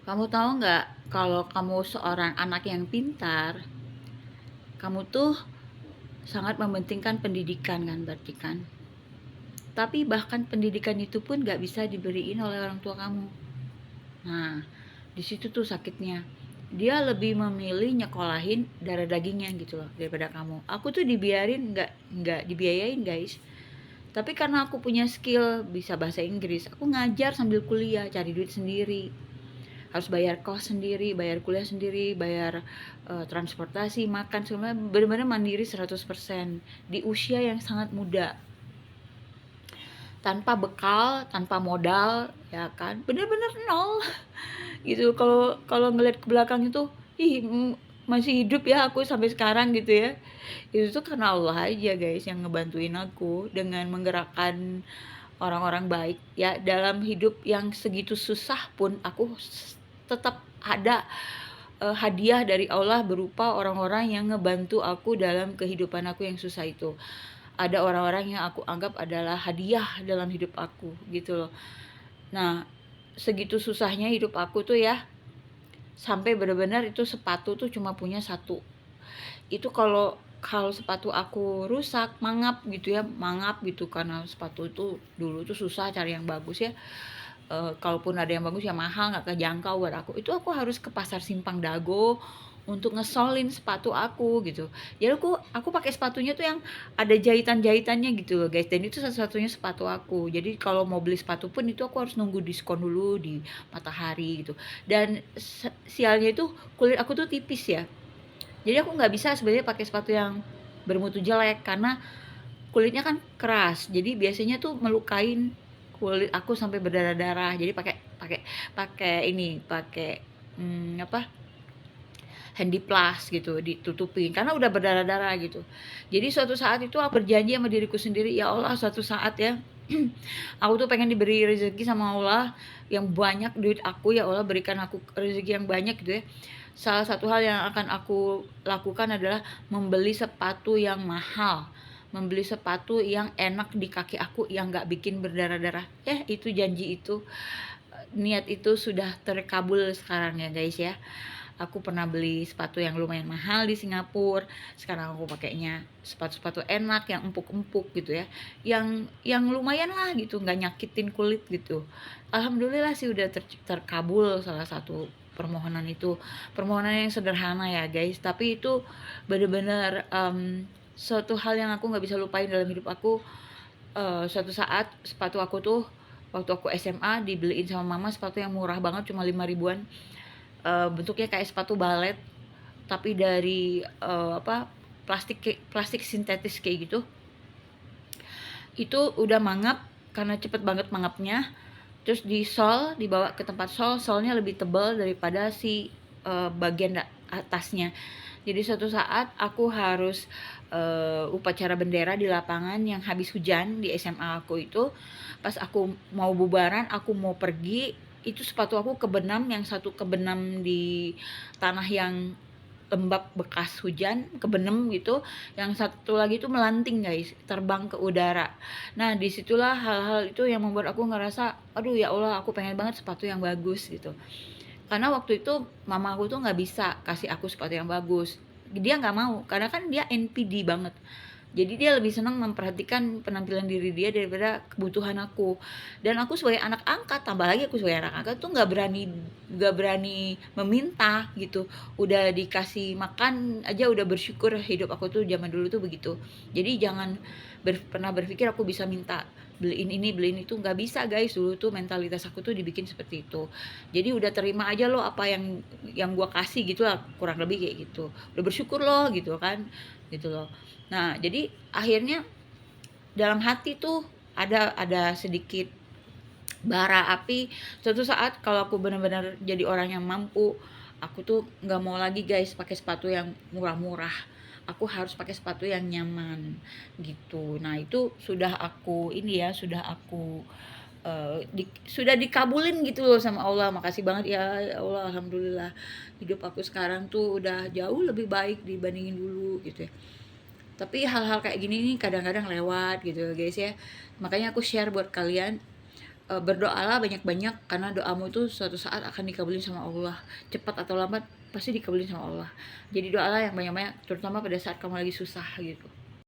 Kamu tahu nggak, kalau kamu seorang anak yang pintar, kamu tuh sangat mementingkan pendidikan kan berarti kan. Tapi bahkan pendidikan itu pun nggak bisa diberiin oleh orang tua kamu. Nah, di situ tuh sakitnya. Dia lebih memilih nyekolahin darah dagingnya gitu loh daripada kamu. Aku tuh dibiarin nggak dibiayain guys. Tapi karena aku punya skill bisa bahasa Inggris, aku ngajar sambil kuliah, cari duit sendiri. Harus bayar kos sendiri, bayar kuliah sendiri, bayar transportasi, makan, semuanya benar-benar mandiri 100% di usia yang sangat muda, tanpa bekal, tanpa modal, ya kan, bener-bener nol gitu. Kalau kalau ngeliat ke belakang itu, ih, masih hidup ya aku sampai sekarang gitu ya. Itu tuh karena Allah aja guys yang ngebantuin aku dengan menggerakkan orang-orang baik ya. Dalam hidup yang segitu susah pun aku tetap ada hadiah dari Allah berupa orang-orang yang ngebantu aku dalam kehidupan aku yang susah itu. Ada orang-orang yang aku anggap adalah hadiah dalam hidup aku gitu loh. Nah, segitu susahnya hidup aku tuh ya, sampai benar-benar itu sepatu tuh cuma punya satu. Itu kalau kalau sepatu aku rusak, mangap gitu ya, mangap gitu, karena sepatu itu dulu tuh susah cari yang bagus ya. Kalaupun ada yang bagus ya mahal, nggak kejangkau buat aku. Itu aku harus ke pasar Simpang Dago untuk ngesolin sepatu aku gitu. Jadi aku pakai sepatunya tuh yang ada jahitan-jahitannya gitu loh guys. Dan itu satu-satunya sepatu aku. Jadi kalau mau beli sepatu pun itu aku harus nunggu diskon dulu di Matahari gitu. Dan sialnya itu kulit aku tuh tipis ya. Jadi aku nggak bisa sebenarnya pakai sepatu yang bermutu jelek karena kulitnya kan keras. Jadi biasanya tuh melukain kulit aku sampai berdarah-darah. Jadi pakai pakai pakai ini, pakai apa? Handyplus gitu ditutupin karena udah berdarah-darah gitu. Jadi suatu saat itu aku berjanji sama diriku sendiri, ya Allah suatu saat ya aku tuh pengen diberi rezeki sama Allah yang banyak, duit aku ya Allah berikan aku rezeki yang banyak gitu ya. Salah satu hal yang akan aku lakukan adalah membeli sepatu yang mahal, membeli sepatu yang enak di kaki aku yang nggak bikin berdarah-darah. Itu janji itu, niat itu sudah terkabul sekarang ya guys ya. Aku pernah beli sepatu yang lumayan mahal di Singapura. Sekarang aku pakainya sepatu-sepatu enak yang empuk-empuk gitu ya. Yang lumayan lah gitu, nggak nyakitin kulit gitu. Alhamdulillah sih udah terkabul salah satu permohonan itu. Permohonan yang sederhana ya guys, tapi itu bener-bener suatu hal yang aku nggak bisa lupain dalam hidup aku. Suatu saat sepatu aku tuh waktu aku SMA dibeliin sama mama sepatu yang murah banget cuma 5 ribuan, bentuknya kayak sepatu balet tapi dari apa, plastik sintetis kayak gitu. Itu udah mangap karena cepet banget mangapnya. Terus di sol, dibawa ke tempat sol, solnya lebih tebal daripada si bagian atasnya. Jadi suatu saat aku harus upacara bendera di lapangan yang habis hujan di SMA aku itu. Pas aku mau bubaran, aku mau pergi, itu sepatu aku kebenam, yang satu kebenam di tanah yang lembab bekas hujan, kebenem gitu, yang satu lagi tuh melanting guys, terbang ke udara. Nah disitulah hal-hal itu yang membuat aku ngerasa, aduh ya Allah aku pengen banget sepatu yang bagus gitu. Karena waktu itu mama aku tuh nggak bisa kasih aku sepatu yang bagus, dia nggak mau karena kan dia NPD banget. Jadi dia lebih senang memperhatikan penampilan diri dia daripada kebutuhan aku. Dan aku sebagai anak angkat, tambah lagi aku sebagai anak angkat tuh nggak berani meminta gitu. Udah dikasih makan aja udah bersyukur, hidup aku tuh zaman dulu tuh begitu. Jadi jangan pernah berpikir aku bisa minta beliin ini beliin itu, nggak bisa guys. Dulu tuh mentalitas aku tuh dibikin seperti itu. Jadi udah terima aja loh apa yang gua kasih gitu lah, kurang lebih kayak gitu. Udah bersyukur loh gitu kan, gitu loh. Nah, jadi akhirnya dalam hati tuh ada sedikit bara api. Suatu saat kalau aku benar-benar jadi orang yang mampu, aku tuh nggak mau lagi guys pakai sepatu yang murah-murah. Aku harus pakai sepatu yang nyaman gitu. Nah, itu sudah aku ini ya, sudah aku sudah dikabulin gitu loh sama Allah. Makasih banget ya, ya Allah, alhamdulillah. Hidup aku sekarang tuh udah jauh lebih baik dibandingin dulu gitu ya. Tapi hal-hal kayak gini nih kadang-kadang lewat gitu guys ya. Makanya aku share buat kalian, berdoalah banyak-banyak karena doamu itu suatu saat akan dikabulin sama Allah. Cepat atau lambat pasti dikabulin sama Allah. Jadi doalah yang banyak-banyak terutama pada saat kamu lagi susah gitu.